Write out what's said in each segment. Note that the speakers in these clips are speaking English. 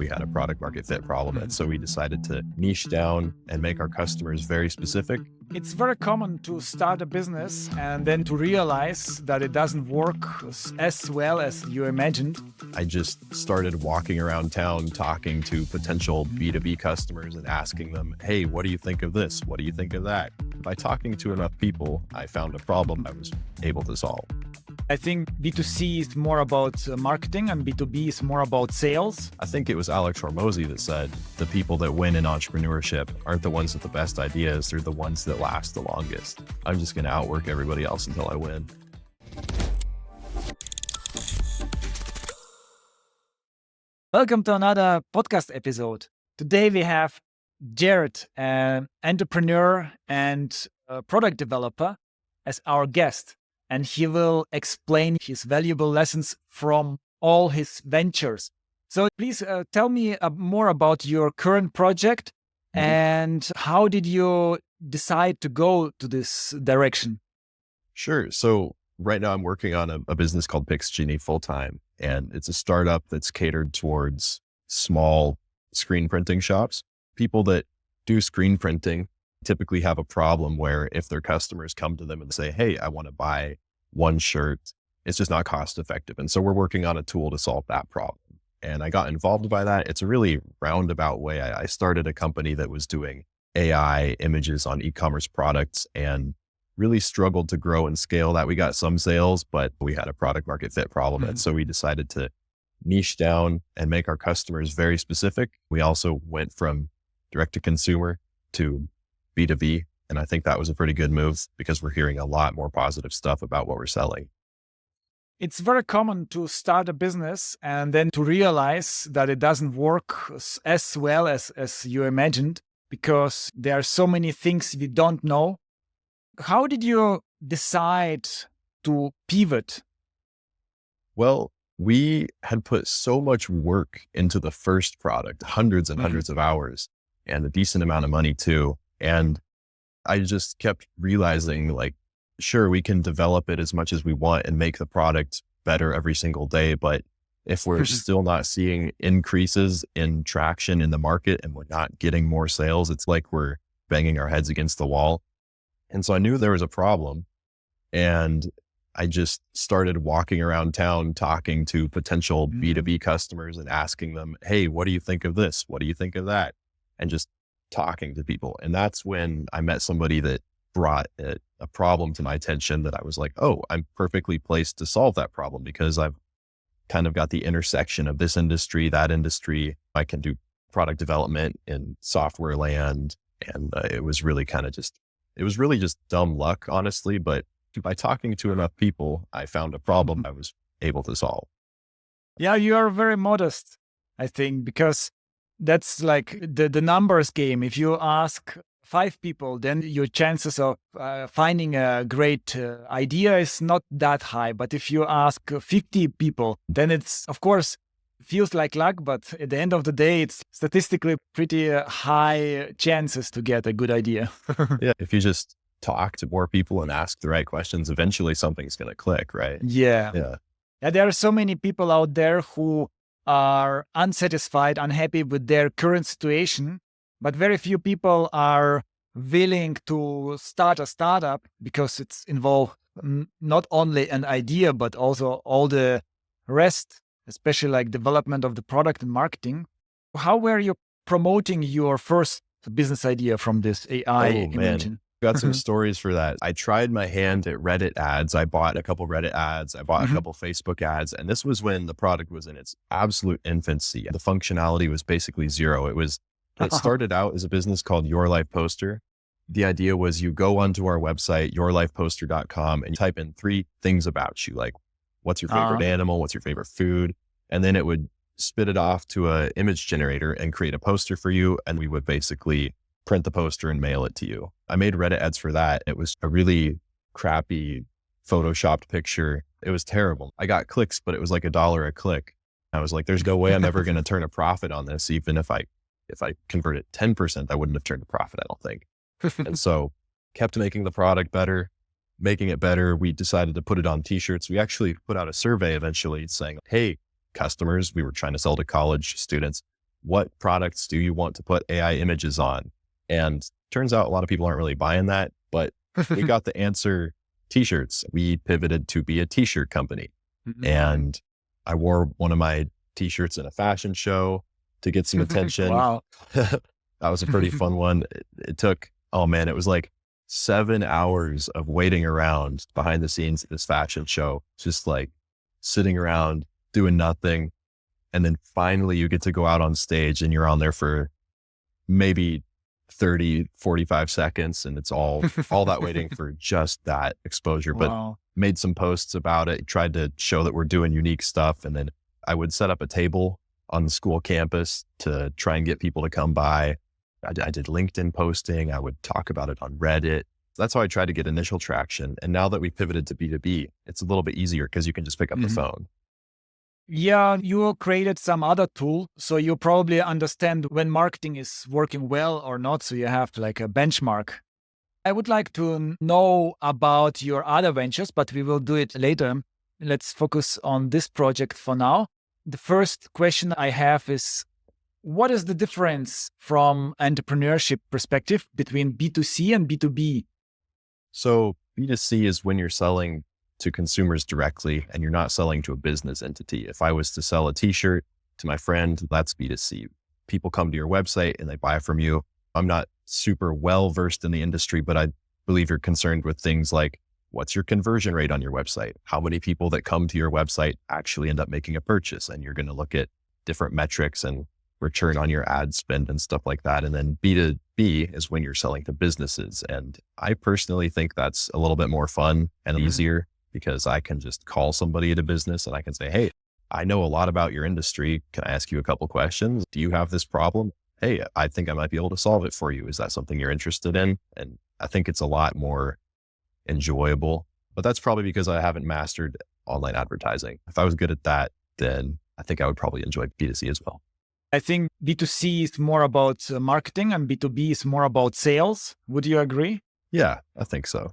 we had a product market fit problem. And so we decided to niche down and make our customers very specific. It's very common to start a business and then to realize that it doesn't work as well as you imagined. I just started walking around town talking to potential B2B customers and asking them, hey, what do you think of this? What do you think of that? By talking to enough people, I found a problem I was able to solve. I think B2C is more about marketing and B2B is more about sales. I think it was Alex Hormozy that said, the people that win in entrepreneurship aren't the ones with the best ideas, they're the ones that last the longest. I'm just going to outwork everybody else until I win. Welcome to another podcast episode. Today we have Jared, an entrepreneur and a product developer, as our guest. And he will explain his valuable lessons from all his ventures. So please tell me more about your current project and how did you decide to go to this direction? Sure. So right now I'm working on a business called Pixgenie full-time, and it's a startup that's catered towards small screen printing shops. People that do screen printing typically have a problem where if their customers come to them and say, hey, I want to buy one shirt, it's just not cost effective. And so we're working on a tool to solve that problem. And I got involved by that. It's a really roundabout way. I started a company that was doing AI images on e-commerce products and really struggled to grow and scale that. We got some sales, but we had a product market fit problem. And so we decided to niche down and make our customers very specific. We also went from direct to consumer to B2B. And I think that was a pretty good move because we're hearing a lot more positive stuff about what we're selling. It's very common to start a business and then to realize that it doesn't work as well as you imagined because there are so many things we don't know. How did you decide to pivot? Well, we had put so much work into the first product, hundreds and hundreds of hours and a decent amount of money too. And I just kept realizing like, sure, we can develop it as much as we want and make the product better every single day. But if we're still not seeing increases in traction in the market and we're not getting more sales, it's like we're banging our heads against the wall. And so I knew there was a problem. And I just started walking around town talking to potential B2B customers and asking them, hey, what do you think of this? What do you think of that? And just talking to people. And that's when I met somebody that brought a problem to my attention that I was like, oh, I'm perfectly placed to solve that problem because I've kind of got the intersection of this industry, that industry. I can do product development in software land. And it was really just dumb luck, honestly. But by talking to enough people, I found a problem I was able to solve. Yeah, you are very modest, I think, because that's like the numbers game. If you ask 5 people, then your chances of finding a great idea is not that high. But if you ask 50 people, then it's, of course, feels like luck. But at the end of the day, it's statistically pretty high chances to get a good idea. Yeah, if you just talk to more people and ask the right questions, eventually something's going to click, right? Yeah. There are so many people out there who are unsatisfied, unhappy with their current situation, but very few people are willing to start a startup because it's involved not only an idea, but also all the rest, especially like development of the product and marketing. How were you promoting your first business idea from this AI invention? Got some stories for that. I tried my hand at Reddit ads. I bought a couple Reddit ads. I bought a couple Facebook ads. And this was when the product was in its absolute infancy. The functionality was basically zero. It started out as a business called Your Life Poster. The idea was you go onto our website, yourlifeposter.com, and you type in 3 things about you. Like, what's your favorite animal? What's your favorite food? And then it would spit it off to an image generator and create a poster for you. And we would basically print the poster and mail it to you. I made Reddit ads for that. It was a really crappy photoshopped picture. It was terrible. I got clicks, but it was like $1 a click. I was like, there's no way I'm ever going to turn a profit on this. Even if I converted 10%, I wouldn't have turned a profit, I don't think. And so kept making the product better, making it better. We decided to put it on t-shirts. We actually put out a survey eventually saying, hey, customers, we were trying to sell to college students. what products do you want to put AI images on? And turns out a lot of people aren't really buying that, but we got the answer: t-shirts. We pivoted to be a t-shirt company. And I wore one of my t-shirts in a fashion show to get some attention. Wow. That was a pretty fun one. It took, oh man, it was like 7 hours of waiting around behind the scenes at this fashion show, just like sitting around doing nothing. And then finally you get to go out on stage and you're on there for maybe 30, 45 seconds. And it's all that waiting for just that exposure. Wow. But made some posts about it, tried to show that we're doing unique stuff. And then I would set up a table on the school campus to try and get people to come by. I did LinkedIn posting. I would talk about it on Reddit. That's how I tried to get initial traction. And now that we pivoted to B2B, it's a little bit easier because you can just pick up the phone. Yeah, you created some other tool, so you probably understand when marketing is working well or not. So you have like a benchmark. I would like to know about your other ventures, but we will do it later. Let's focus on this project for now. The first question I have is, what is the difference from entrepreneurship perspective between B2C and B2B? So B2C is when you're selling to consumers directly and you're not selling to a business entity. If I was to sell a t-shirt to my friend, that's B2C. People come to your website and they buy from you. I'm not super well versed in the industry, but I believe you're concerned with things like, what's your conversion rate on your website? How many people that come to your website actually end up making a purchase? And you're going to look at different metrics and return on your ad spend and stuff like that. And then B2B is when you're selling to businesses. And I personally think that's a little bit more fun and easier, because I can just call somebody at a business and I can say, hey, I know a lot about your industry. Can I ask you a couple questions? Do you have this problem? Hey, I think I might be able to solve it for you. Is that something you're interested in? And I think it's a lot more enjoyable, but that's probably because I haven't mastered online advertising. If I was good at that, then I think I would probably enjoy B2C as well. I think B2C is more about marketing and B2B is more about sales. Would you agree? Yeah, I think so.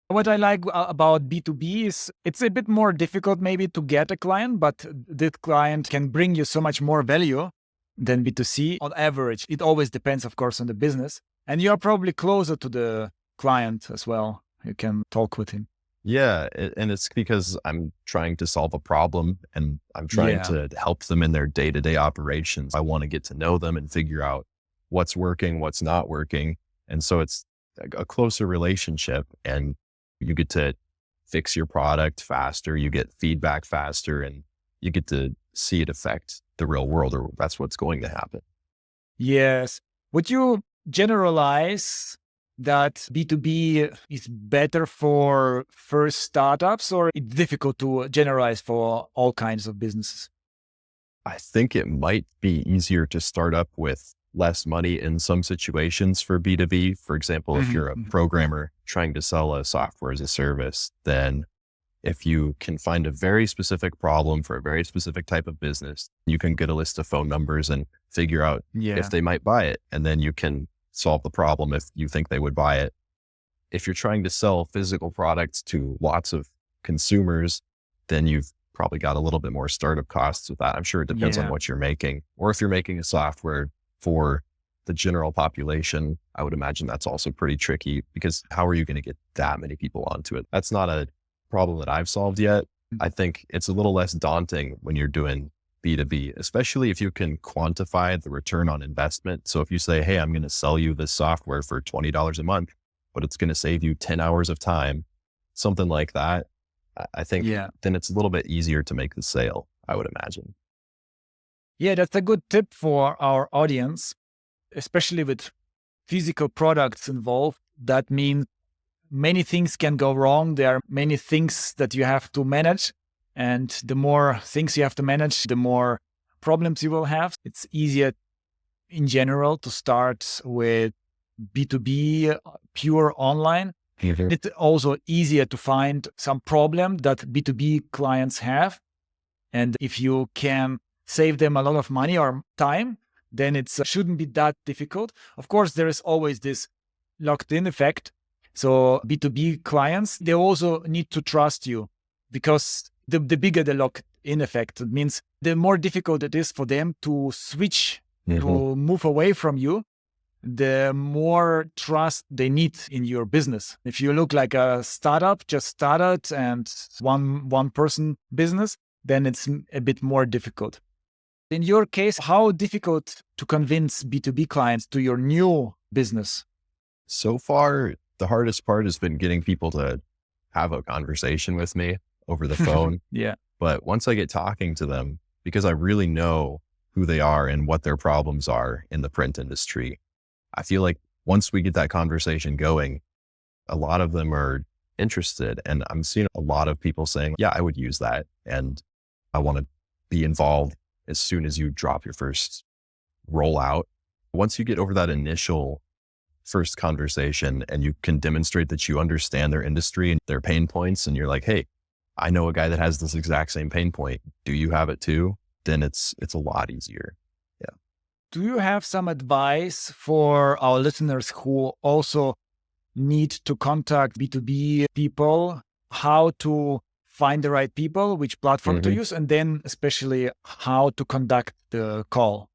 What I like about B2B is it's a bit more difficult maybe to get a client, but the client can bring you so much more value than B2C on average. It always depends, of course, on the business. And you're probably closer to the client as well. You can talk with him. Yeah. And it's because I'm trying to solve a problem and I'm trying to help them in their day-to-day operations. I want to get to know them and figure out what's working, what's not working. And so it's a closer relationship, and you get to fix your product faster, you get feedback faster, and you get to see it affect the real world, or that's what's going to happen. Yes. Would you generalize that B2B is better for first startups, or it's difficult to generalize for all kinds of businesses? I think it might be easier to start up with less money in some situations for B2B. For example, if you're a programmer trying to sell a software as a service, then if you can find a very specific problem for a very specific type of business, you can get a list of phone numbers and figure out if they might buy it. And then you can solve the problem if you think they would buy it. If you're trying to sell physical products to lots of consumers, then you've probably got a little bit more startup costs with that. I'm sure it depends on what you're making. Or if you're making a software for the general population, I would imagine that's also pretty tricky, because how are you going to get that many people onto it? That's not a problem that I've solved yet. I think it's a little less daunting when you're doing B2B, especially if you can quantify the return on investment. So if you say, hey, I'm going to sell you this software for $20 a month, but it's going to save you 10 hours of time, something like that, I think then it's a little bit easier to make the sale, I would imagine. Yeah, that's a good tip for our audience, especially with physical products involved. That means many things can go wrong. There are many things that you have to manage. And the more things you have to manage, the more problems you will have. It's easier in general to start with B2B, pure online. It's also easier to find some problem that B2B clients have. And if you can save them a lot of money or time, then it shouldn't be that difficult. Of course, there is always this locked-in effect. So B2B clients, they also need to trust you, because the bigger the locked-in effect, it means the more difficult it is for them to switch to move away from you, the more trust they need in your business. If you look like a startup, just started and one person business, then it's a bit more difficult. In your case, how difficult to convince B2B clients to your new business? So far, the hardest part has been getting people to have a conversation with me over the phone. Yeah. But once I get talking to them, because I really know who they are and what their problems are in the print industry, I feel like once we get that conversation going, a lot of them are interested. And I'm seeing a lot of people saying, yeah, I would use that. And I want to be involved as soon as you drop your first rollout. Once you get over that initial first conversation and you can demonstrate that you understand their industry and their pain points, and you're like, hey, I know a guy that has this exact same pain point. Do you have it too? Then it's a lot easier. Yeah. Do you have some advice for our listeners who also need to contact B2B people, how to find the right people, which platform to use, and then especially how to conduct the call?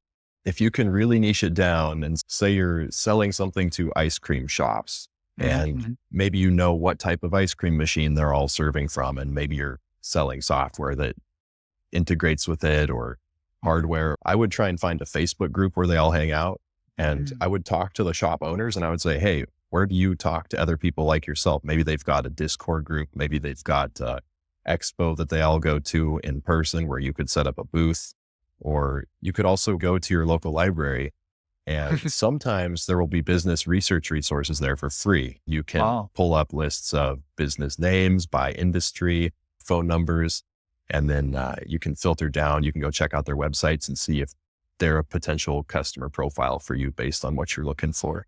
If you can really niche it down and say you're selling something to ice cream shops, and maybe you know what type of ice cream machine they're all serving from, and maybe you're selling software that integrates with it or hardware, I would try and find a Facebook group where they all hang out. And I would talk to the shop owners and I would say, hey, where do you talk to other people like yourself? Maybe they've got a Discord group. Maybe they've got a expo that they all go to in person where you could set up a booth, or you could also go to your local library. And sometimes there will be business research resources there for free. You can pull up lists of business names by industry, phone numbers, and then you can filter down. You can go check out their websites and see if they're a potential customer profile for you based on what you're looking for.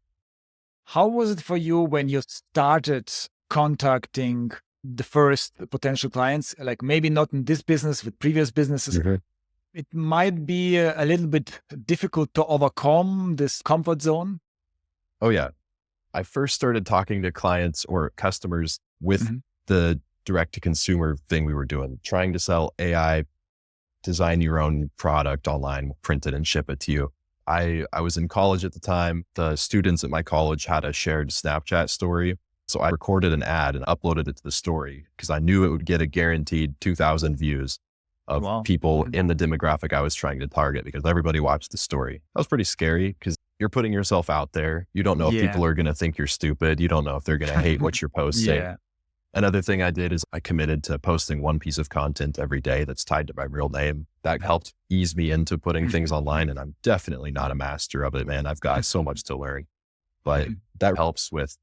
How was it for you when you started contacting the first potential clients? Like maybe not in this business, with previous businesses. It might be a little bit difficult to overcome this comfort zone. Oh yeah. I first started talking to clients or customers with the direct to consumer thing we were doing, trying to sell AI, design your own product online, print it and ship it to you. I was in college at the time. The students at my college had a shared Snapchat story. So I recorded an ad and uploaded it to the story because I knew it would get a guaranteed 2,000 views of people in the demographic I was trying to target, because everybody watched the story. That was pretty scary because you're putting yourself out there. You don't know if people are going to think you're stupid. You don't know if they're going to hate what you're posting. Another thing I did is I committed to posting one piece of content every day that's tied to my real name. That helped ease me into putting things online. And I'm definitely not a master of it, man. I've got so much to learn, but that helps with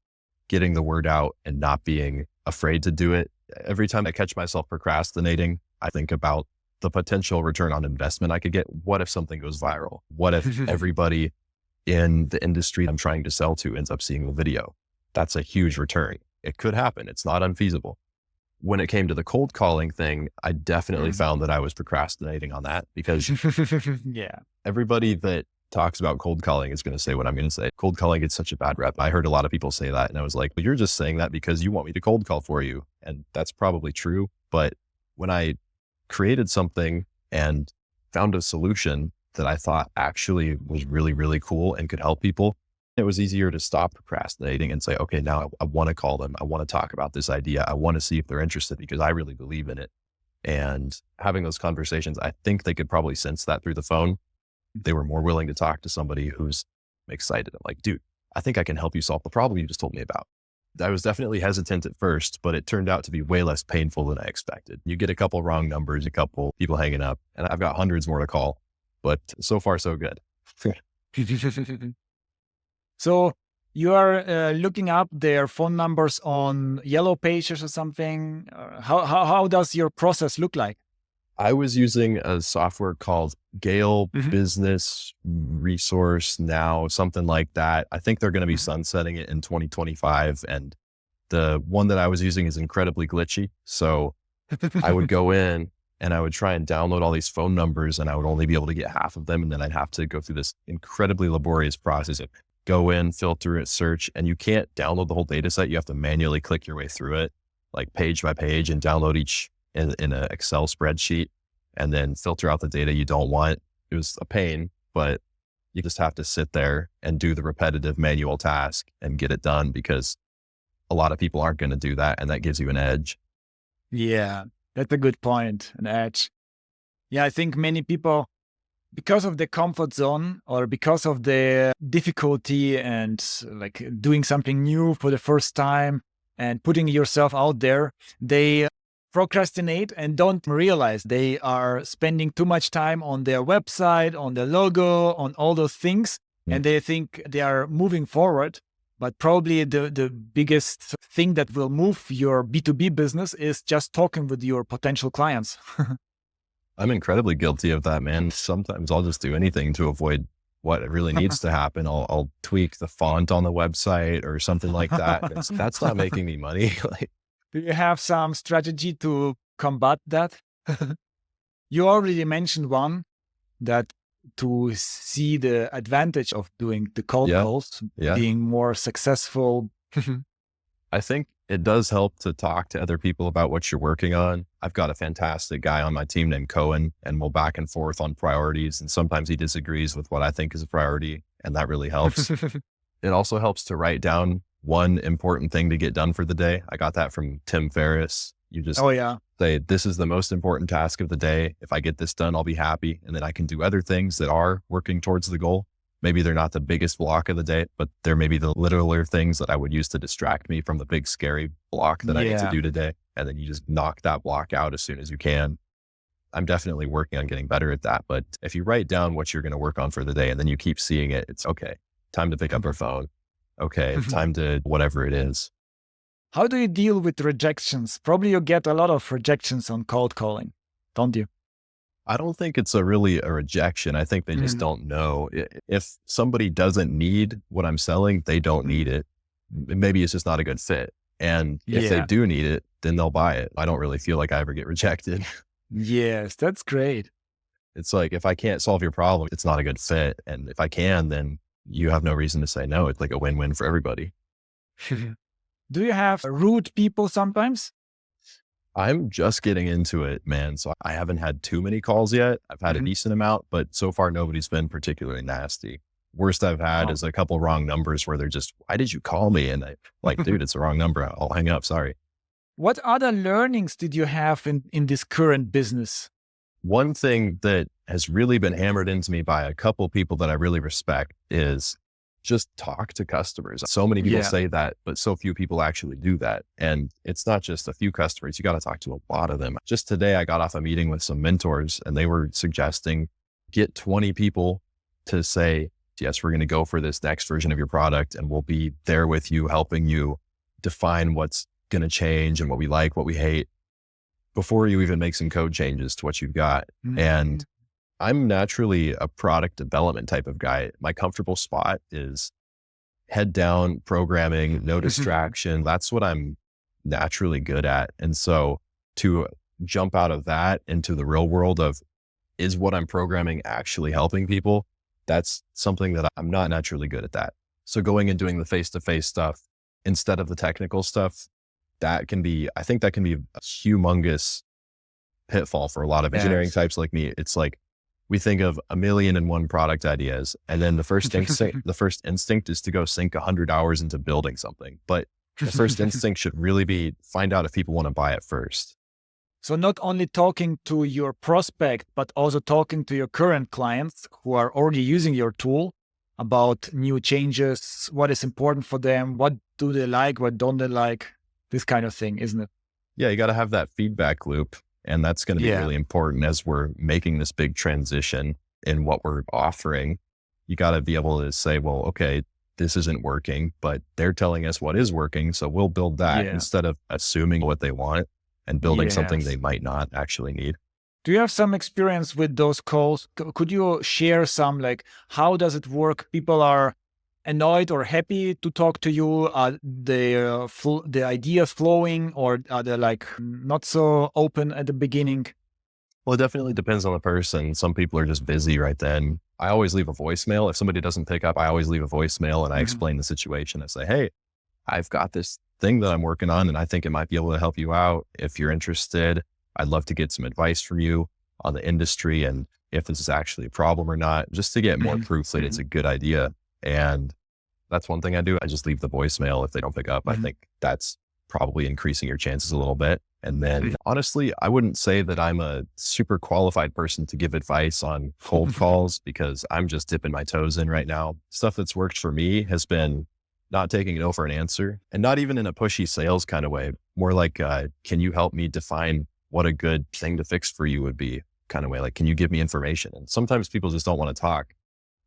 getting the word out and not being afraid to do it. Every time I catch myself procrastinating, I think about the potential return on investment I could get. What if something goes viral? What if everybody in the industry I'm trying to sell to ends up seeing the video? That's a huge return. It could happen. It's not unfeasible. When it came to the cold calling thing, I definitely found that I was procrastinating on that because everybody that talks about cold calling is going to say what I'm going to say. Cold calling gets such a bad rep. I heard a lot of people say that and I was like, well, you're just saying that because you want me to cold call for you. And that's probably true. But when I created something and found a solution that I thought actually was really, really cool and could help people, it was easier to stop procrastinating and say, okay, now I want to call them. I want to talk about this idea. I want to see if they're interested because I really believe in it. And having those conversations, I think they could probably sense that through the phone. They were more willing to talk to somebody who's excited. I'm like, dude, I think I can help you solve the problem you just told me about. I was definitely hesitant at first, but it turned out to be way less painful than I expected. You get a couple wrong numbers, a couple people hanging up, and I've got hundreds more to call, but so far so good. So you are looking up their phone numbers on yellow pages or something. How does your process look like? I was using a software called Gale Business Resource Now, something like that. I think they're going to be sunsetting it in 2025. And the one that I was using is incredibly glitchy. So I would go in and I would try and download all these phone numbers and I would only be able to get half of them. And then I'd have to go through this incredibly laborious process of go in, filter it, search, and you can't download the whole data set. You have to manually click your way through it, like page by page, and download each in an Excel spreadsheet and then filter out the data you don't want. It was a pain, but You just have to sit there and do the repetitive manual task and get it done, because a lot of people aren't going to do that. And that gives you an edge. Yeah, that's a good point, an edge. Yeah, I think many people, because of the comfort zone or because of the difficulty and like doing something new for the first time and putting yourself out there, they procrastinate and don't realize they are spending too much time on their website, on their logo, on all those things. And they think they are moving forward. But probably the biggest thing that will move your B2B business is just talking with your potential clients. I'm incredibly guilty of that, man. Sometimes I'll just do anything to avoid what really needs to happen. I'll tweak the font on the website or something like that. That's not making me money. Like, do you have some strategy to combat that? You already mentioned one, that to see the advantage of doing the cold calls, being more successful. I think it does help to talk to other people about what you're working on. I've got a fantastic guy on my team named Cohen, and we'll back and forth on priorities. And sometimes he disagrees with what I think is a priority, and that really helps. It also helps to write down one important thing to get done for the day. I got that from Tim Ferriss. You just say, this is the most important task of the day. If I get this done, I'll be happy. And then I can do other things that are working towards the goal. Maybe they're not the biggest block of the day, but they're maybe the littler things that I would use to distract me from the big scary block that I need to do today. And then you just knock that block out as soon as you can. I'm definitely working on getting better at that. But if you write down what you're going to work on for the day and then you keep seeing it, it's okay, time to pick up our phone. Okay, time to whatever it is. How do you deal with rejections? Probably you get a lot of rejections on cold calling, don't you? I don't think it's really a rejection. I think they just don't know. If somebody doesn't need what I'm selling, they don't need it. Maybe it's just not a good fit. And if they do need it, then they'll buy it. I don't really feel like I ever get rejected. Yes, that's great. It's like, if I can't solve your problem, it's not a good fit. And if I can, then you have no reason to say no. It's like a win-win for everybody. Do you have rude people sometimes? I'm just getting into it, man. So I haven't had too many calls yet. I've had a decent amount, but so far nobody's been particularly nasty. Worst I've had is a couple wrong numbers where they're just, why did you call me? And I like, dude, it's a wrong number. I'll hang up. Sorry. What other learnings did you have in this current business? One thing that has really been hammered into me by a couple people that I really respect is just talk to customers. So many people say that, but so few people actually do that. And it's not just a few customers. You got to talk to a lot of them. Just today, I got off a meeting with some mentors and they were suggesting get 20 people to say, yes, we're going to go for this next version of your product and we'll be there with you, helping you define what's going to change and what we like, what we hate, before you even make some code changes to what you've got. And I'm naturally a product development type of guy. My comfortable spot is head down programming, no distraction. That's what I'm naturally good at. And so to jump out of that into the real world of, is what I'm programming actually helping people? That's something that I'm not naturally good at that. So going and doing the face-to-face stuff instead of the technical stuff, I think that can be a humongous pitfall for a lot of engineering types like me. It's like, we think of 1,000,001 product ideas. And then the first instinct is to go sink 100 hours into building something. But the first instinct should really be find out if people want to buy it first. So not only talking to your prospect, but also talking to your current clients who are already using your tool about new changes, what is important for them, what do they like, what don't they like, this kind of thing, isn't it? Yeah, you got to have that feedback loop. And that's going to be really important as we're making this big transition in what we're offering. You got to be able to say, well, okay, this isn't working, but they're telling us what is working. So we'll build that instead of assuming what they want and building something they might not actually need. Do you have some experience with those calls? Could you share some, like, how does it work? People are annoyed or happy to talk to you? Are the ideas flowing, or are they like not so open at the beginning? Well, it definitely depends on the person. Some people are just busy right then. I always leave a voicemail. If somebody doesn't pick up, I always leave a voicemail and I explain the situation. I say, hey, I've got this thing that I'm working on and I think it might be able to help you out. If you're interested, I'd love to get some advice from you on the industry and if this is actually a problem or not, just to get more proof that it's a good idea. And that's one thing I do. I just leave the voicemail if they don't pick up. I think that's probably increasing your chances a little bit. And then honestly, I wouldn't say that I'm a super qualified person to give advice on cold calls because I'm just dipping my toes in right now. Stuff that's worked for me has been not taking no for an answer, and not even in a pushy sales kind of way, more like, can you help me define what a good thing to fix for you would be kind of way? Like, can you give me information? And sometimes people just don't want to talk.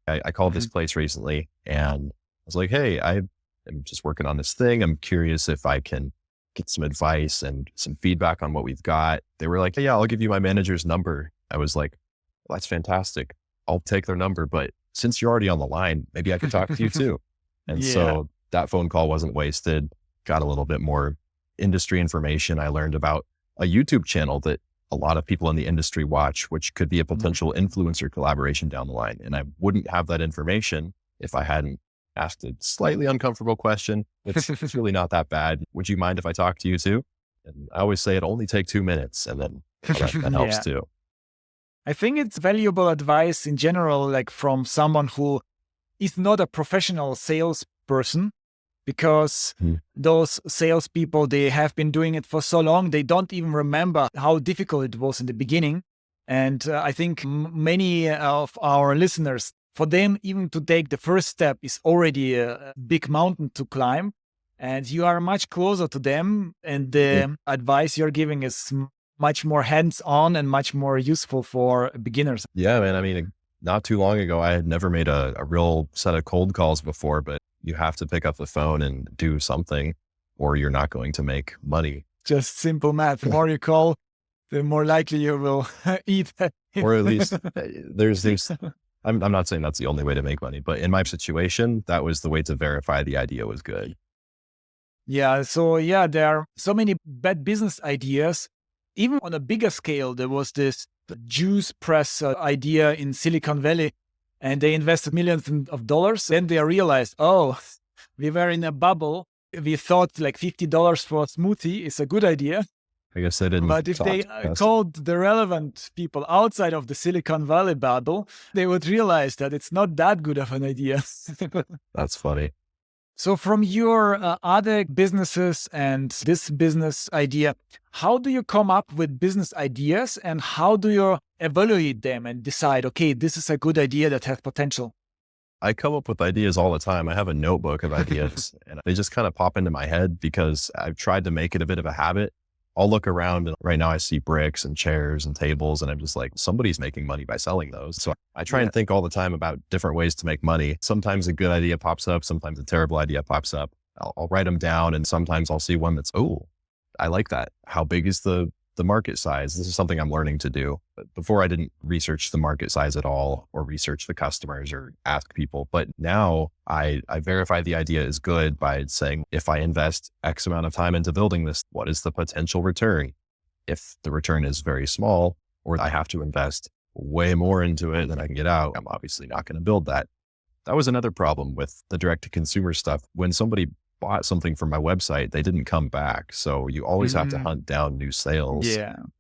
I called this place recently and I was like, hey, I'm just working on this thing. I'm curious if I can get some advice and some feedback on what we've got. They were like, hey, yeah, I'll give you my manager's number. I was like, well, that's fantastic. I'll take their number. But since you're already on the line, maybe I can talk to you too. And so that phone call wasn't wasted. Got a little bit more industry information. I learned about a YouTube channel that a lot of people in the industry watch, which could be a potential influencer collaboration down the line. And I wouldn't have that information if I hadn't asked a slightly uncomfortable question. It's really not that bad. Would you mind if I talk to you too? And I always say it'll only take 2 minutes, and then that helps too. I think it's valuable advice in general, like from someone who is not a professional salesperson, because those salespeople, they have been doing it for so long, they don't even remember how difficult it was in the beginning. And I think many of our listeners, for them, even to take the first step is already a big mountain to climb. And you are much closer to them. And the advice you're giving is much more hands-on and much more useful for beginners. Yeah, man. I mean, not too long ago, I had never made a real set of cold calls before, but you have to pick up the phone and do something or you're not going to make money. Just simple math. The more you call, the more likely you will eat. Or at least I'm not saying that's the only way to make money, but in my situation, that was the way to verify the idea was good. Yeah. So there are so many bad business ideas. Even on a bigger scale, there was this juice press idea in Silicon Valley, and they invested millions of dollars. Then they realized, oh, we were in a bubble. We thought like $50 for a smoothie is a good idea. I guess they didn't. But if they called the relevant people outside of the Silicon Valley bubble, they would realize that it's not that good of an idea. That's funny. So from your other businesses and this business idea, how do you come up with business ideas and how do you evaluate them and decide, okay, this is a good idea that has potential? I come up with ideas all the time. I have a notebook of ideas and they just kind of pop into my head because I've tried to make it a bit of a habit. I'll look around and right now I see bricks and chairs and tables and I'm just like, somebody's making money by selling those. So I try and think all the time about different ways to make money. Sometimes a good idea pops up. Sometimes a terrible idea pops up. I'll write them down and sometimes I'll see one that's, oh, I like that. How big is the market size? This is something I'm learning to do. But before I didn't research the market size at all or research the customers or ask people. But now I verify the idea is good by saying, if I invest X amount of time into building this, what is the potential return? If the return is very small or I have to invest way more into it than I can get out, I'm obviously not going to build that. That was another problem with the direct to consumer stuff. When somebody bought something from my website, they didn't come back. So you always have to hunt down new sales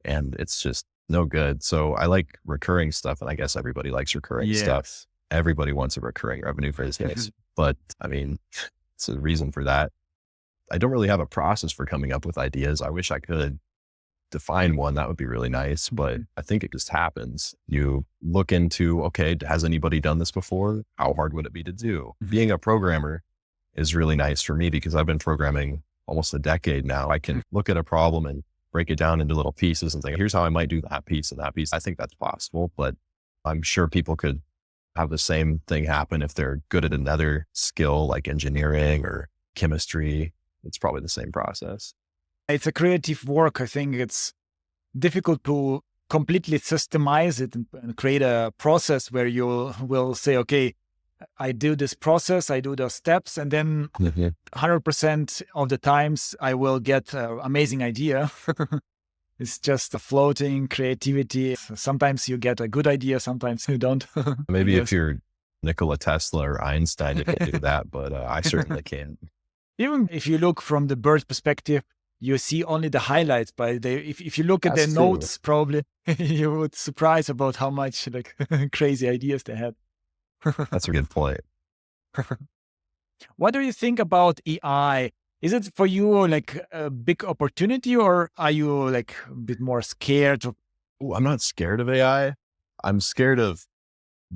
and it's just no good. So I like recurring stuff. And I guess everybody likes recurring stuff. Everybody wants a recurring revenue for business, but I mean, it's a reason for that. I don't really have a process for coming up with ideas. I wish I could define one. That would be really nice, but I think it just happens. You look into, okay, has anybody done this before? How hard would it be to do? Being a programmer is really nice for me because I've been programming almost a decade now. I can look at a problem and break it down into little pieces and think, here's how I might do that piece and that piece. I think that's possible, but I'm sure people could have the same thing happen if they're good at another skill like engineering or chemistry. It's probably the same process. It's a creative work. I think it's difficult to completely systemize it and create a process where you will say, okay, I do this process, I do those steps, and then 100% of the times I will get an amazing idea. It's just a floating creativity. Sometimes you get a good idea, sometimes you don't. Maybe if you're Nikola Tesla or Einstein, you can do that, but I certainly can't. Even if you look from the bird perspective, you see only the highlights, but if you look at their That's true. notes, probably you would surprise about how much like crazy ideas they had. That's a good point. What do you think about AI? Is it for you like a big opportunity, or are you like a bit more scared? Ooh, I'm not scared of AI. I'm scared of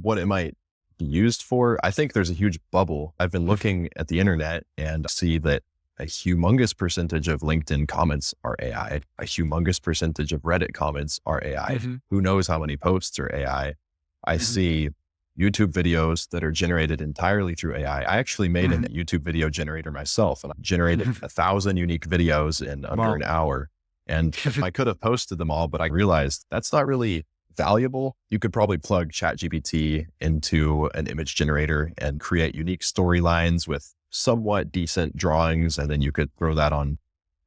what it might be used for. I think there's a huge bubble. I've been looking at the internet and see that a humongous percentage of LinkedIn comments are AI. A humongous percentage of Reddit comments are AI. Who knows how many posts are AI? I see YouTube videos that are generated entirely through AI. I actually made a YouTube video generator myself, and I generated 1,000 unique videos in under an hour. And I could have posted them all, but I realized that's not really valuable. You could probably plug ChatGPT into an image generator and create unique storylines with somewhat decent drawings. And then you could throw that on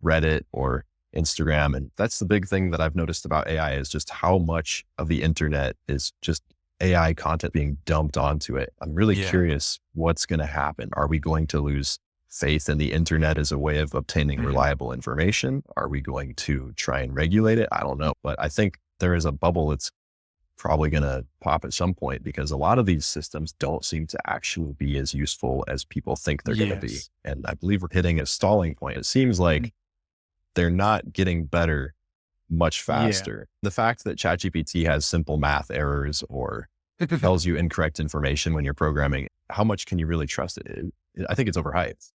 Reddit or Instagram. And that's the big thing that I've noticed about AI is just how much of the internet is just AI content being dumped onto it. I'm really curious what's going to happen. Are we going to lose faith in the internet as a way of obtaining reliable information? Are we going to try and regulate it? I don't know. But I think there is a bubble that's probably going to pop at some point because a lot of these systems don't seem to actually be as useful as people think they're going to be. And I believe we're hitting a stalling point. It seems like they're not getting better much faster. The fact that ChatGPT has simple math errors or tells you incorrect information when you're programming, how much can you really trust it? I think it's overhyped.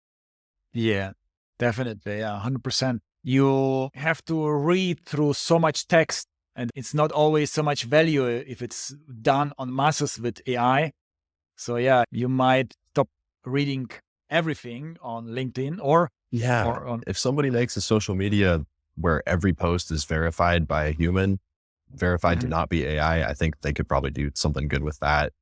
Yeah, definitely. Yeah, 100%. You have to read through so much text, and it's not always so much value if it's done on masses with AI. So yeah, you might stop reading everything on LinkedIn or on. If somebody makes a social media where every post is verified by a human, verified to not be AI, I think they could probably do something good with that.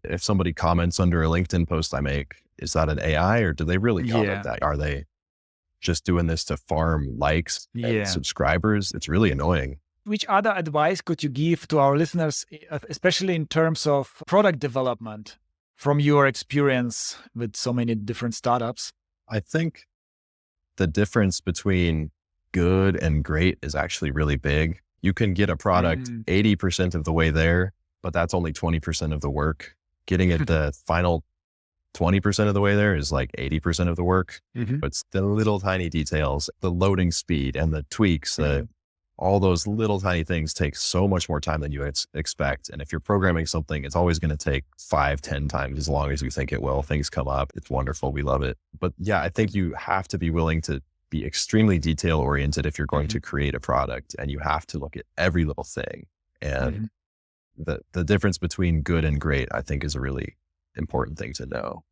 If somebody comments under a LinkedIn post I make, is that an AI or do they really comment that? Are they just doing this to farm likes and subscribers? It's really annoying. Which other advice could you give to our listeners, especially in terms of product development from your experience with so many different startups? I think the difference between good and great is actually really big. You can get a product 80% of the way there, but that's only 20% of the work. Getting it the final 20% of the way there is like 80% of the work. It's the little tiny details, the loading speed and the tweaks, all those little tiny things take so much more time than you expect. And if you're programming something, it's always going to take 5-10 times as long as you think it will. Things come up. It's wonderful. We love it. But yeah, I think you have to be willing to be extremely detail oriented if you're going to create a product, and you have to look at every little thing. And the difference between good and great, I think, is a really important thing to know.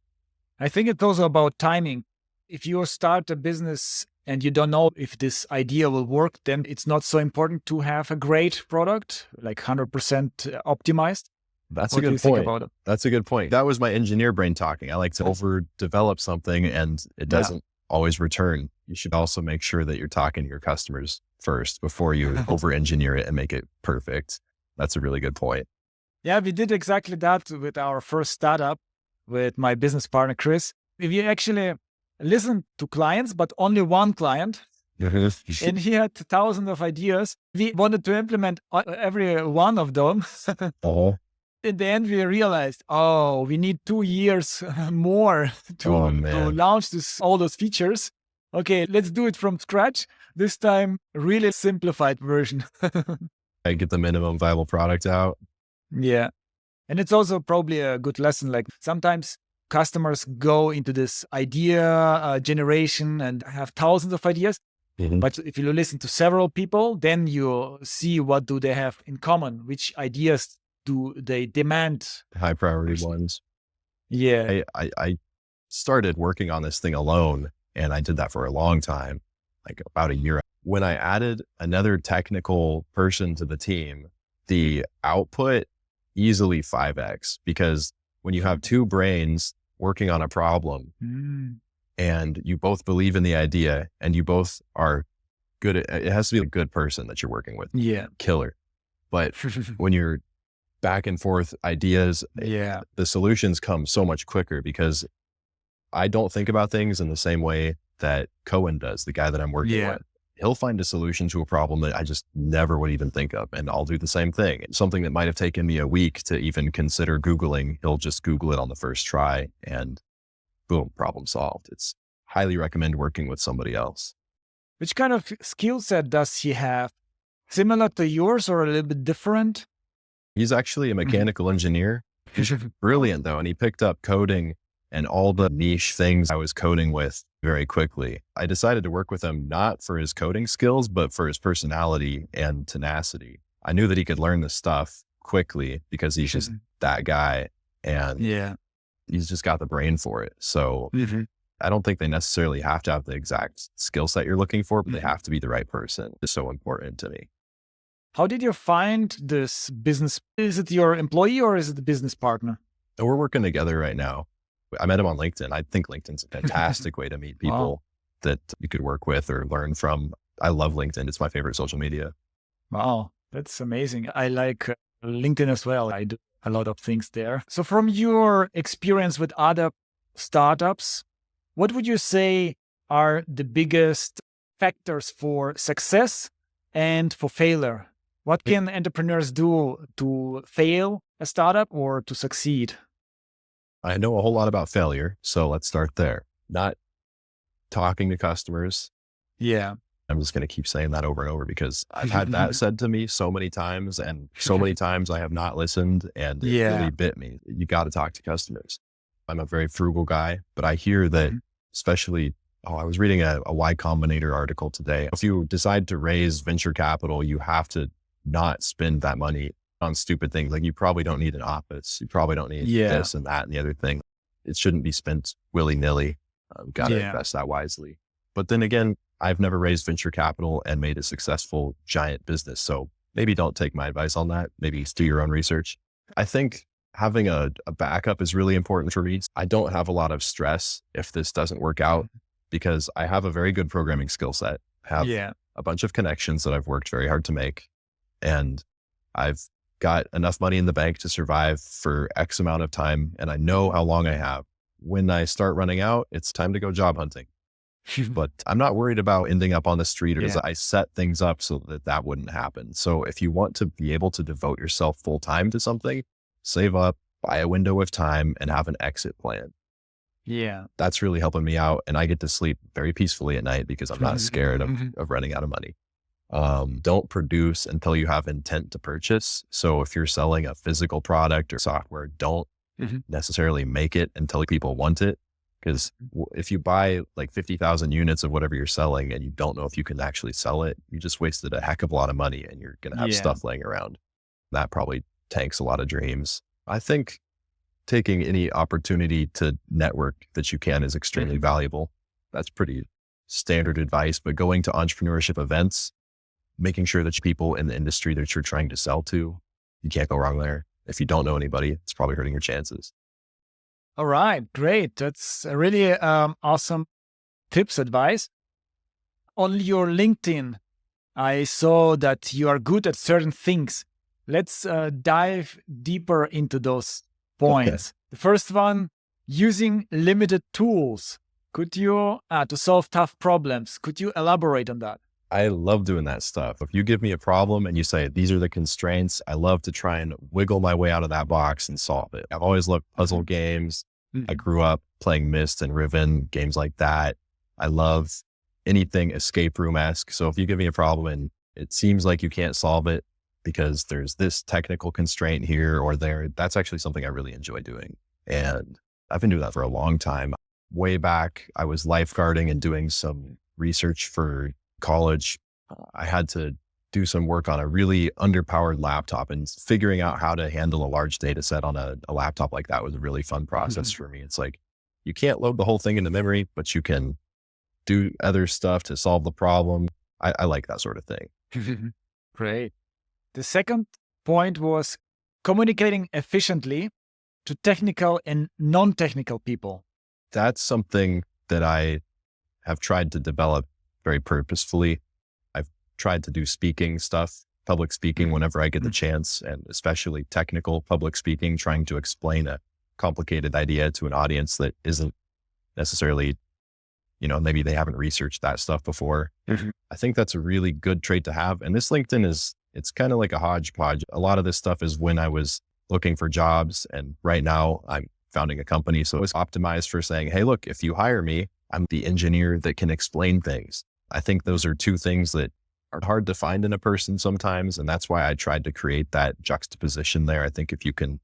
I think it's also about timing. If you start a business and you don't know if this idea will work, then it's not so important to have a great product, like 100% optimized. That's a good point. That's a good point. That was my engineer brain talking. I like to overdevelop something and it doesn't always return. You should also make sure that you're talking to your customers first before you over-engineer it and make it perfect. That's a really good point. Yeah, we did exactly that with our first startup with my business partner, Chris. We actually listened to clients, but only one client. And he had thousands of ideas. We wanted to implement every one of them. In the end, we realized, we need 2 years more to launch all those features. Okay, let's do it from scratch. This time, really simplified version. I get the minimum viable product out. Yeah. And it's also probably a good lesson. Like sometimes customers go into this idea generation and have thousands of ideas. But if you listen to several people, then you see what do they have in common, which ideas do they demand? High priority ones. Yeah. I started working on this thing alone, and I did that for a long time, like about a year. When I added another technical person to the team, the output easily 5x, because when you have two brains working on a problem and you both believe in the idea and you both are good at it, has to be a good person that you're working with. Yeah. Killer. But when you're back and forth ideas, the solutions come so much quicker because I don't think about things in the same way that Cohen does, the guy that I'm working with. He'll find a solution to a problem that I just never would even think of. And I'll do the same thing. Something that might have taken me a week to even consider Googling, he'll just Google it on the first try and boom, problem solved. It's highly recommend working with somebody else. Which kind of skill set does he have? Similar to yours or a little bit different? He's actually a mechanical engineer. He's brilliant though. And he picked up coding and all the niche things I was coding with very quickly. I decided to work with him not for his coding skills, but for his personality and tenacity. I knew that he could learn this stuff quickly because he's just that guy. And he's just got the brain for it. So I don't think they necessarily have to have the exact skill set you're looking for, but they have to be the right person. It's so important to me. How did you find this business? Is it your employee or is it the business partner? And we're working together right now. I met him on LinkedIn. I think LinkedIn's a fantastic way to meet people that you could work with or learn from. I love LinkedIn. It's my favorite social media. Wow, that's amazing. I like LinkedIn as well. I do a lot of things there. So from your experience with other startups, what would you say are the biggest factors for success and for failure? What can entrepreneurs do to fail a startup or to succeed? I know a whole lot about failure, so let's start there. Not talking to customers. I'm just going to keep saying that over and over because I've had that said to me so many times, and so many times I have not listened, and it really bit me. You got to talk to customers. I'm a very frugal guy, but I hear that especially, I was reading a Y Combinator article today. If you decide to raise venture capital, you have to not spend that money on stupid things. Like you probably don't need an office. You probably don't need this and that and the other thing. It shouldn't be spent willy-nilly. Got to invest that wisely. But then again, I've never raised venture capital and made a successful giant business. So maybe don't take my advice on that. Maybe do your own research. I think having a backup is really important for me. I don't have a lot of stress if this doesn't work out because I have a very good programming skill set. I have a bunch of connections that I've worked very hard to make. And I've got enough money in the bank to survive for X amount of time. And I know how long I have. When I start running out, it's time to go job hunting. But I'm not worried about ending up on the street because I set things up so that that wouldn't happen. So if you want to be able to devote yourself full time to something, save up, buy a window of time and have an exit plan. That's really helping me out. And I get to sleep very peacefully at night because I'm not scared of running out of money. Don't produce until you have intent to purchase. So if you're selling a physical product or software, don't necessarily make it until people want it. Because if you buy like 50,000 units of whatever you're selling and you don't know if you can actually sell it, you just wasted a heck of a lot of money and you're going to have stuff laying around. That probably tanks a lot of dreams. I think taking any opportunity to network that you can is extremely valuable. That's pretty standard advice, but going to entrepreneurship events, making sure that people in the industry that you're trying to sell to, you can't go wrong there. If you don't know anybody, it's probably hurting your chances. All right, great. That's a really awesome tips, advice. On your LinkedIn, I saw that you are good at certain things. Let's dive deeper into those points. The first one, using limited tools. Could you, to solve tough problems, could you elaborate on that? I love doing that stuff. If you give me a problem and you say, these are the constraints, I love to try and wiggle my way out of that box and solve it. I've always loved puzzle games. I grew up playing Myst and Riven, games like that. I love anything escape room-esque. So if you give me a problem and it seems like you can't solve it because there's this technical constraint here or there, that's actually something I really enjoy doing. And I've been doing that for a long time. Way back, I was lifeguarding and doing some research for college. I had to do some work on a really underpowered laptop, and figuring out how to handle a large data set on a laptop like that was a really fun process for me. It's like, you can't load the whole thing into memory, but you can do other stuff to solve the problem. I like that sort of thing. Great. The second point was communicating efficiently to technical and non-technical people. That's something that I have tried to develop very purposefully. I've tried to do speaking stuff, public speaking whenever I get the chance, and especially technical public speaking, trying to explain a complicated idea to an audience that isn't necessarily, maybe they haven't researched that stuff before. I think that's a really good trait to have. And this LinkedIn it's kind of like a hodgepodge. A lot of this stuff is when I was looking for jobs, and right now I'm founding a company. So it's optimized for saying, hey, look, if you hire me, I'm the engineer that can explain things. I think those are two things that are hard to find in a person sometimes. And that's why I tried to create that juxtaposition there. I think if you can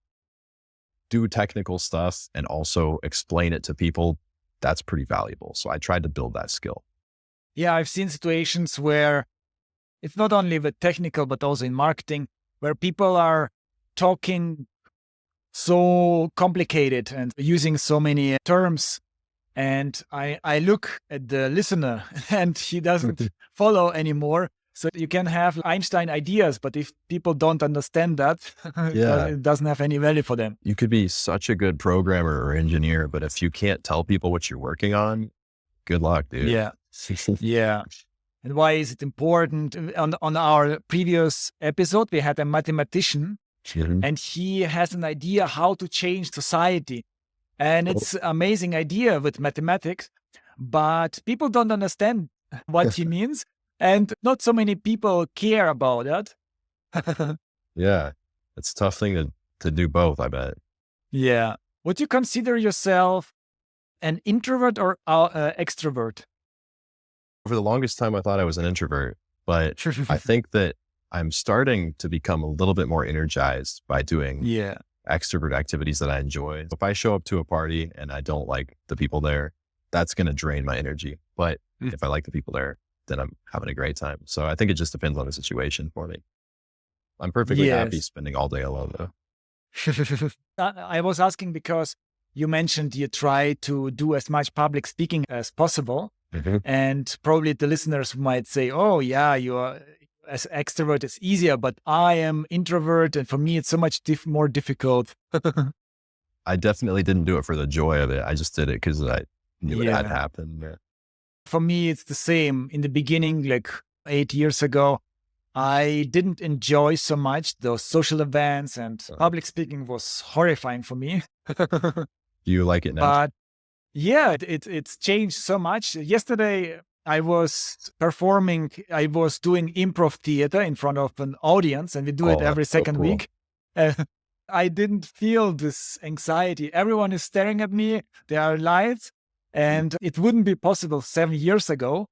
do technical stuff and also explain it to people, that's pretty valuable. So I tried to build that skill. Yeah, I've seen situations where it's not only with technical, but also in marketing, where people are talking so complicated and using so many terms. And I look at the listener and he doesn't follow anymore. So you can have Einstein ideas, but if people don't understand that, it doesn't have any value for them. You could be such a good programmer or engineer, but if you can't tell people what you're working on, good luck, dude. Yeah. Yeah. And why is it important? On our previous episode, we had a mathematician and he has an idea how to change society. And it's an amazing idea with mathematics, but people don't understand what he means. And not so many people care about that. Yeah. It's a tough thing to do both, I bet. Yeah. Would you consider yourself an introvert or extrovert? For the longest time, I thought I was an introvert, but I think that I'm starting to become a little bit more energized by doing extrovert activities that I enjoy. If I show up to a party and I don't like the people there, that's going to drain my energy. But if I like the people there, then I'm having a great time. So I think it just depends on the situation for me. I'm perfectly happy spending all day alone though. I was asking because you mentioned you try to do as much public speaking as possible. And probably the listeners might say, oh yeah, you are as extrovert, it's easier, but I am introvert. And for me, it's so much more difficult. I definitely didn't do it for the joy of it. I just did it because I knew it had happened. Yeah. For me, it's the same. In the beginning, like 8 years ago, I didn't enjoy so much those social events, and public speaking was horrifying for me. Do you like it now? But yeah, it's changed so much. Yesterday, I was performing, I was doing improv theater in front of an audience, and we do it every second week. I didn't feel this anxiety. Everyone is staring at me. There are lights. And it wouldn't be possible 7 years ago,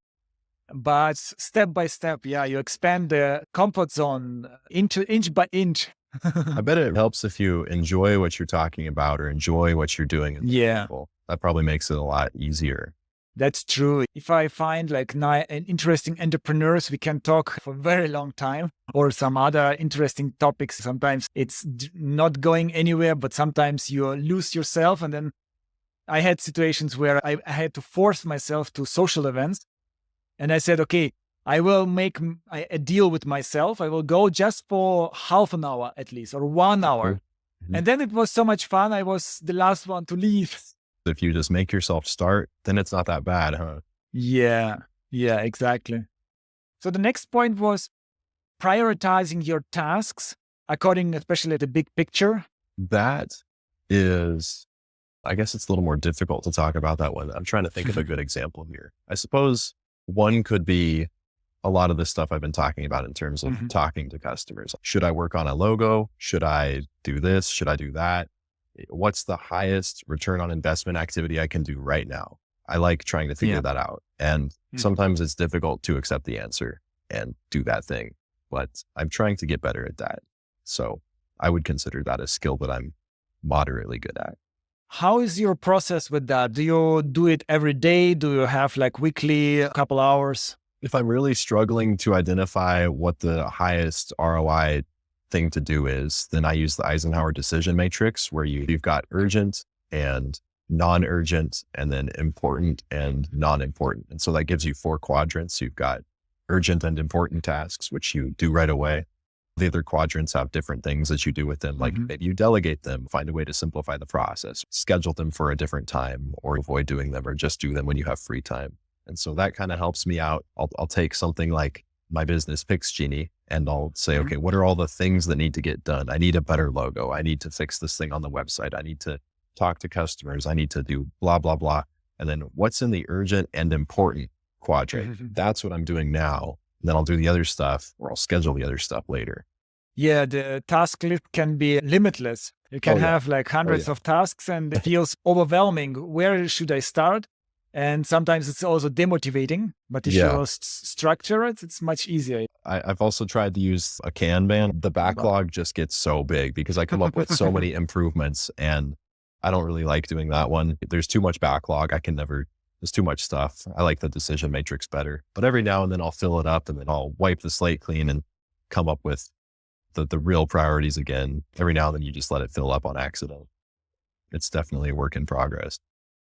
but step by step, you expand the comfort zone inch by inch. I bet it helps if you enjoy what you're talking about or enjoy what you're doing. People. That probably makes it a lot easier. That's true. If I find like interesting entrepreneurs, we can talk for a very long time, or some other interesting topics. Sometimes it's not going anywhere, but sometimes you lose yourself, and then I had situations where I had to force myself to social events. And I said, okay, I will make a deal with myself. I will go just for half an hour at least, or 1 hour. And then it was so much fun. I was the last one to leave. If you just make yourself start, then it's not that bad, huh? Yeah, exactly. So the next point was prioritizing your tasks according, especially the big picture. That is... I guess it's a little more difficult to talk about that one. I'm trying to think of a good example here. I suppose one could be a lot of the stuff I've been talking about in terms of talking to customers. Should I work on a logo? Should I do this? Should I do that? What's the highest return on investment activity I can do right now? I like trying to figure that out. And sometimes it's difficult to accept the answer and do that thing, but I'm trying to get better at that. So I would consider that a skill that I'm moderately good at. How is your process with that? Do you do it every day? Do you have like weekly, a couple hours? If I'm really struggling to identify what the highest ROI thing to do is, then I use the Eisenhower decision matrix, where you've got urgent and non-urgent, and then important and non-important. And so that gives you 4 quadrants. You've got urgent and important tasks, which you do right away. The other quadrants have different things that you do with them. Like maybe you delegate them, find a way to simplify the process, schedule them for a different time, or avoid doing them, or just do them when you have free time. And so that kind of helps me out. I'll take something like my business Pix Genie, and I'll say, okay, what are all the things that need to get done? I need a better logo. I need to fix this thing on the website. I need to talk to customers. I need to do blah, blah, blah. And then what's in the urgent and important quadrant? That's what I'm doing now. And then I'll do the other stuff, or I'll schedule the other stuff later. Yeah, the task list can be limitless. You can have like hundreds of tasks and it feels overwhelming. Where should I start? And sometimes it's also demotivating, but if you structure it, it's much easier. I've also tried to use a Kanban. The backlog just gets so big because I come up with so many improvements, and I don't really like doing that one. There's too much backlog. There's too much stuff. I like the decision matrix better, but every now and then I'll fill it up and then I'll wipe the slate clean and come up with the real priorities again. Every now and then you just let it fill up on accident. It's definitely a work in progress.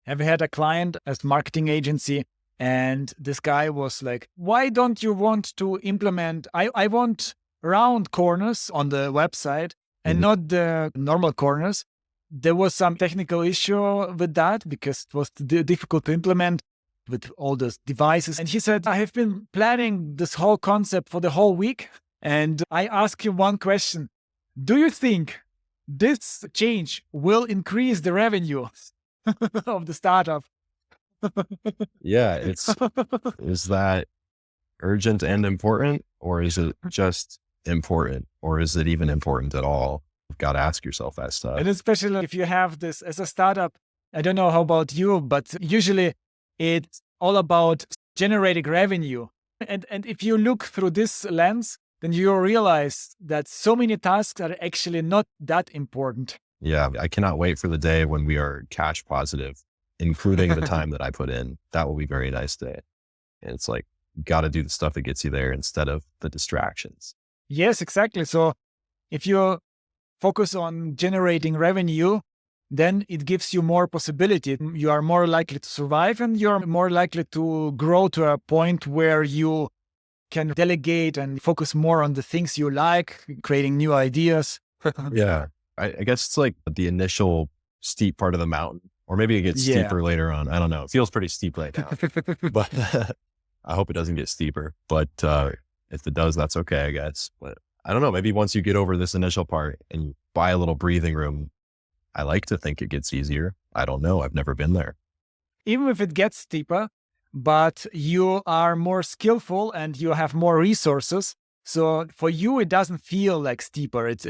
Have you had a client as marketing agency and this guy was like, why don't you want to implement, I want round corners on the website and not the normal corners. There was some technical issue with that because it was difficult to implement with all those devices. And he said, I have been planning this whole concept for the whole week. And I ask you one question. Do you think this change will increase the revenue of the startup? Yeah, is that urgent and important, or is it just important, or is it even important at all? You've got to ask yourself that stuff. And especially if you have this as a startup, I don't know how about you, but usually it's all about generating revenue. And if you look through this lens, then you realize that so many tasks are actually not that important. Yeah, I cannot wait for the day when we are cash positive, including the time that I put in. That will be a very nice day. And it's like, you got to do the stuff that gets you there instead of the distractions. Yes, exactly. So if you focus on generating revenue, then it gives you more possibility. You are more likely to survive and you're more likely to grow to a point where you can delegate and focus more on the things you like, creating new ideas. Yeah. I guess it's like the initial steep part of the mountain, or maybe it gets steeper later on. I don't know. It feels pretty steep right now, but I hope it doesn't get steeper. But if it does, that's okay, I guess. But I don't know. Maybe once you get over this initial part and you buy a little breathing room, I like to think it gets easier. I don't know. I've never been there. Even if it gets steeper, but you are more skillful and you have more resources. So for you, it doesn't feel like steeper. It's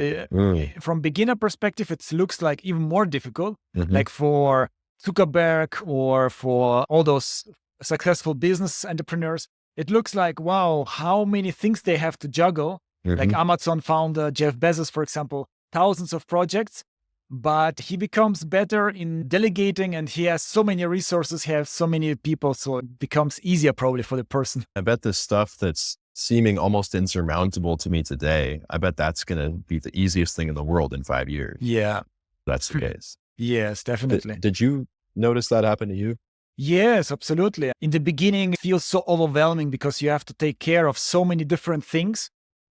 from beginner perspective, it looks like even more difficult. Like for Zuckerberg or for all those successful business entrepreneurs, it looks like, wow, how many things they have to juggle. Like Amazon founder Jeff Bezos, for example, thousands of projects, but he becomes better in delegating and he has so many resources, he has so many people. So it becomes easier probably for the person. I bet this stuff that's seeming almost insurmountable to me today, I bet that's going to be the easiest thing in the world in 5 years. Yeah. That's the case. Yes, definitely. Did you notice that happen to you? Yes, absolutely. In the beginning, it feels so overwhelming because you have to take care of so many different things.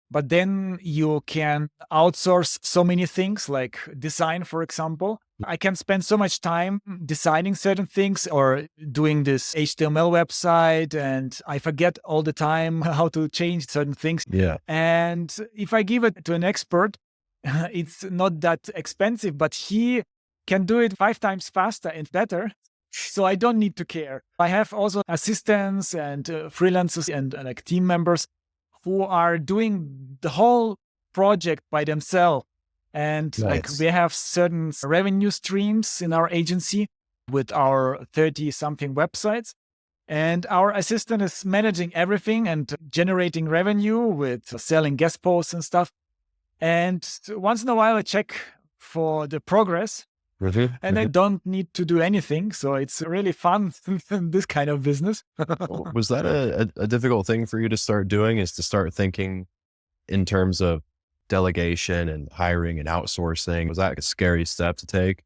But then you can outsource so many things like design, for example. I can spend so much time designing certain things or doing this HTML website, and I forget all the time how to change certain things. Yeah. And if I give it to an expert, it's not that expensive, but he can do it 5 times faster and better. So I don't need to care. I have also assistants and freelancers and like team members who are doing the whole project by themselves. And like we have certain revenue streams in our agency with our 30 something websites. And our assistant is managing everything and generating revenue with selling guest posts and stuff. And once in a while I check for the progress and I don't need to do anything. So it's really fun, this kind of business. Was that a difficult thing for you to start doing, is to start thinking in terms of delegation and hiring and outsourcing? Was that a scary step to take?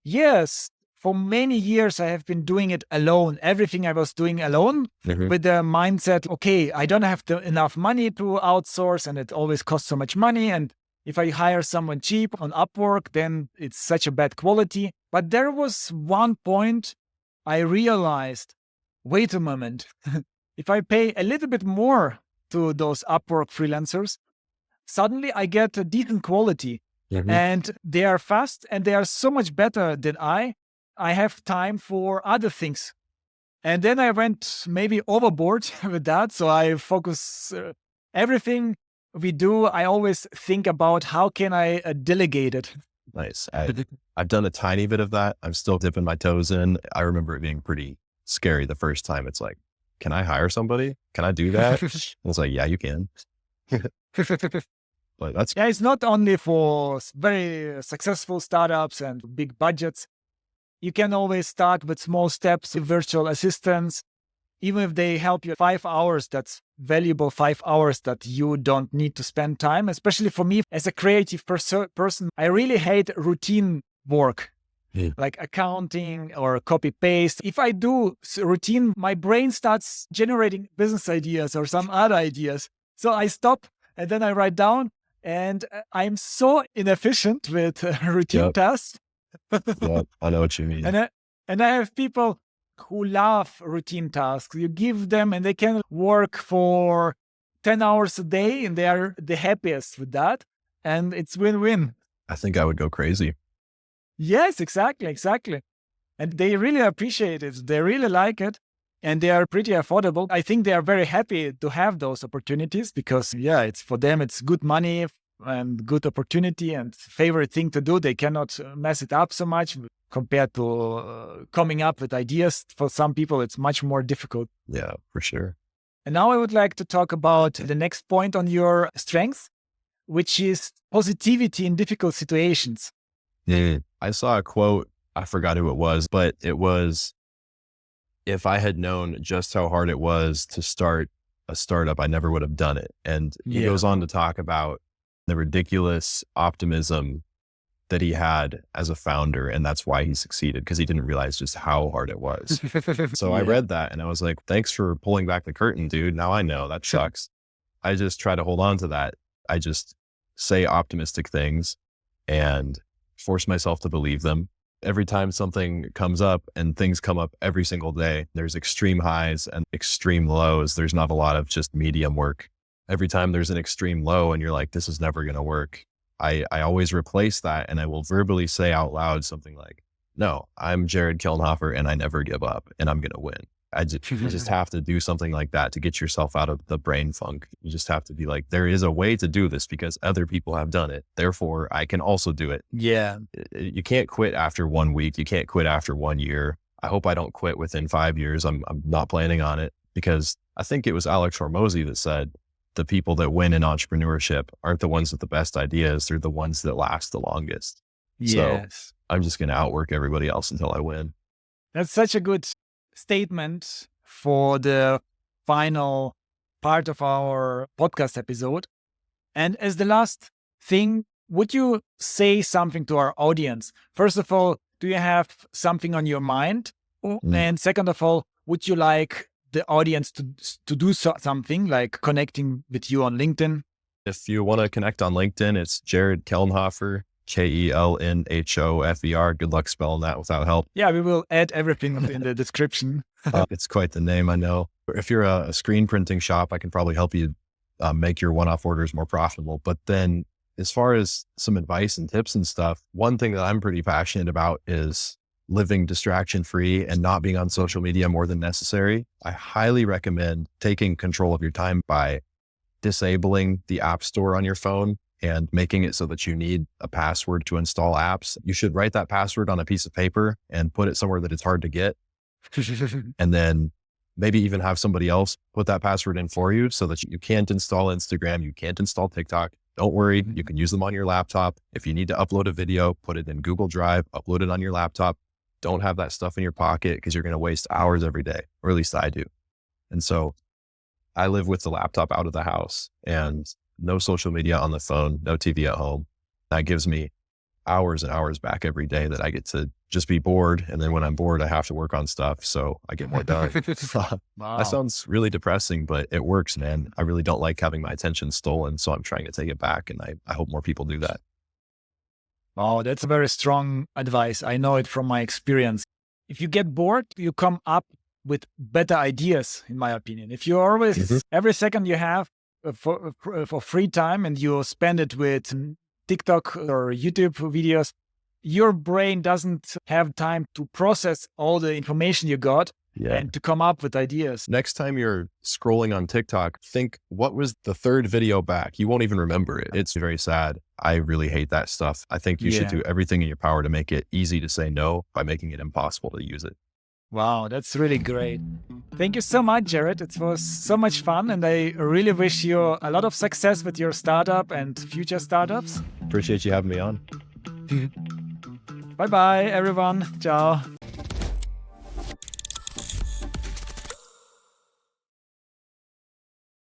Yes. For many years, I have been doing it alone. Everything I was doing alone with the mindset, okay, I don't have enough money to outsource and it always costs so much money. And if I hire someone cheap on Upwork, then it's such a bad quality. But there was one point I realized, wait a moment, if I pay a little bit more to those Upwork freelancers, suddenly I get a decent quality and they are fast and they are so much better than I. I have time for other things. And then I went maybe overboard with that. So I focus everything we do. I always think about how can I delegate it. Nice. I've done a tiny bit of that. I'm still dipping my toes in. I remember it being pretty scary the first time. It's like, can I hire somebody? Can I do that? I was like, yeah, you can. But that's Yeah, it's not only for very successful startups and big budgets. You can always start with small steps, virtual assistants. Even if they help you 5 hours, that's valuable 5 hours that you don't need to spend time. Especially for me, as a creative person, I really hate routine work, like accounting or copy paste. If I do routine, my brain starts generating business ideas or some other ideas. So I stop and then I write down, and I'm so inefficient with routine Yep. tasks. Yep. I know what you mean. And I have people who love routine tasks. You give them and they can work for 10 hours a day and they are the happiest with that. And it's win-win. I think I would go crazy. Yes, exactly. And they really appreciate it. They really like it. And they are pretty affordable. I think they are very happy to have those opportunities because, it's for them, it's good money and good opportunity and favorite thing to do. They cannot mess it up so much compared to coming up with ideas. For some people, it's much more difficult. Yeah, for sure. And now I would like to talk about the next point on your strengths, which is positivity in difficult situations. Yeah. I saw a quote, I forgot who it was, but it was, if I had known just how hard it was to start a startup, I never would have done it. And he goes on to talk about the ridiculous optimism that he had as a founder. And that's why he succeeded, because he didn't realize just how hard it was. So I read that and I was like, thanks for pulling back the curtain, dude. Now I know that sucks. I just try to hold on to that. I just say optimistic things and force myself to believe them. Every time something comes up, and things come up every single day, there's extreme highs and extreme lows. There's not a lot of just medium work. Every time there's an extreme low and you're like, this is never going to work, I always replace that and I will verbally say out loud something like, no, I'm Jared Kelnhofer and I never give up and I'm going to win. You just have to do something like that to get yourself out of the brain funk. You just have to be like, there is a way to do this because other people have done it. Therefore, I can also do it. Yeah. You can't quit after 1 week. You can't quit after 1 year. I hope I don't quit within 5 years. I'm not planning on it, because I think it was Alex Hormozy that said, the people that win in entrepreneurship aren't the ones with the best ideas. They're the ones that last the longest. Yes. So I'm just going to outwork everybody else until I win. That's such a good statement for the final part of our podcast episode. And as the last thing, would you say something to our audience? First of all, do you have something on your mind? And second of all, would you like the audience to do something like connecting with you on LinkedIn? If you want to connect on LinkedIn, it's Jared Kelnhofer, Kelnhofer. Good luck spelling that without help. Yeah, we will add everything in the description. It's quite the name, I know. If you're a screen printing shop, I can probably help you make your one-off orders more profitable. But then as far as some advice and tips and stuff, one thing that I'm pretty passionate about is living distraction-free and not being on social media more than necessary. I highly recommend taking control of your time by disabling the app store on your phone and making it so that you need a password to install apps. You should write that password on a piece of paper and put it somewhere that it's hard to get. And then maybe even have somebody else put that password in for you so that you can't install Instagram, you can't install TikTok. Don't worry, you can use them on your laptop. If you need to upload a video, put it in Google Drive, upload it on your laptop. Don't have that stuff in your pocket because you're going to waste hours every day, or at least I do. And so I live with the laptop out of the house and no social media on the phone, no TV at home. That gives me hours and hours back every day that I get to just be bored. And then when I'm bored, I have to work on stuff. So I get more done. Wow. That sounds really depressing, but it works, man. I really don't like having my attention stolen. So I'm trying to take it back. And I hope more people do that. Oh, that's a very strong advice. I know it from my experience. If you get bored, you come up with better ideas, in my opinion. If you always, every second you have for free time and you spend it with TikTok or YouTube videos, your brain doesn't have time to process all the information you got and to come up with ideas. Next time you're scrolling on TikTok, think, what was the third video back? You won't even remember it. It's very sad. I really hate that stuff. I think you should do everything in your power to make it easy to say no by making it impossible to use it. Wow, that's really great. Thank you so much, Jared. It was so much fun, and I really wish you a lot of success with your startup and future startups. Appreciate you having me on. Bye-bye, everyone. Ciao.